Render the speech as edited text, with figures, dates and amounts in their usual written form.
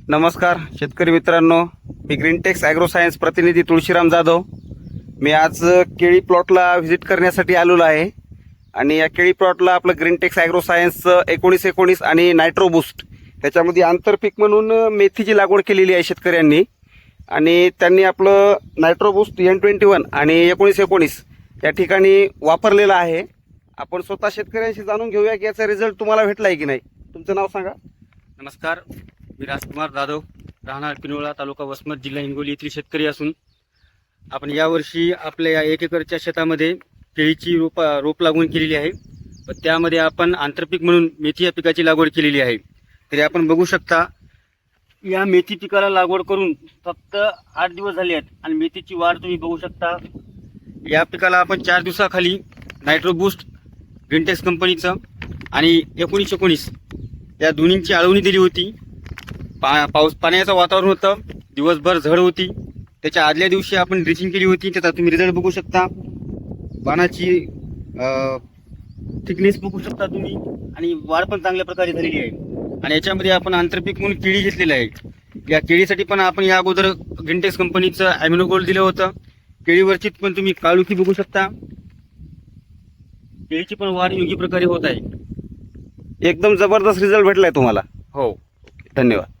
नमस्कार शेतकरी मित्रांनो, मी ग्रीनटेक्स ॲग्रो सायन्स प्रतिनिधी तुळशीराम जाधव. मी आज केळी प्लॉटला व्हिजिट करण्यासाठी आलेलो आहे आणि या केळी प्लॉटला आपलं ग्रीनटेक्स ॲग्रो सायन्स 1919 आणि नायट्रो बूस्ट त्याच्यामध्ये आंतरपीक म्हणून मेथीची लागवड केलेली आहे शेतकऱ्यांनी. आणि त्यांनी आपलं नायट्रो बूस्ट N21 आणि 1919 या ठिकाणी वापरलेलं आहे. आपण स्वतः शेतकऱ्यांशी जाणून घेऊया की याचा रिझल्ट तुम्हाला भेटला आहे की नाही. तुमचं नाव सांगा. नमस्कार, मी राजकुमार जाधव, राहणार पिनोळा, तालुका वसमत, जिल्हा हिंगोली येथील शेतकरी असून आपण यावर्षी आपल्या या 1 एकरच्या शेतामध्ये केळीची रोप लागवड केलेली आहे. त्यामध्ये आपण आंतरपीक म्हणून मेथी या पिकाची लागवड केलेली आहे. तरी आपण बघू शकता, या मेथी पिकाला लागवड करून फक्त 8 दिवस झाले आहेत आणि मेथीची वाढ तुम्ही बघू शकता. या पिकाला आपण 4 दिवसाखाली नायट्रो बूस्ट ग्रीनटेक्स कंपनीचं आणि 1919 या दोन्हींची आळवणी दिली होती. पाण्याचं वातावरण होतं, दिवसभर झड होती. त्याच्या आदल्या दिवशी आपण ड्रिचिंग केली होती. त्याचा तुम्ही रिझल्ट बघू शकता. पानाची थिकनेस बघू शकता तुम्ही आणि वाढ पण चांगल्या प्रकारे झालेली आहे. आणि याच्यामध्ये आपण आंतरपीक म्हणून केळी घेतलेलं आहे. या केळीसाठी पण आपण या अगोदर ग्रीनटेक्स कंपनीचं ॲमिनो गोल्ड दिलं होतं. केळीवरची पण तुम्ही काळुखी बघू शकता. केळीची पण वाढ योग्य प्रकारे होत आहे. एकदम जबरदस्त रिझल्ट भेटलाय तुम्हाला. हो, धन्यवाद.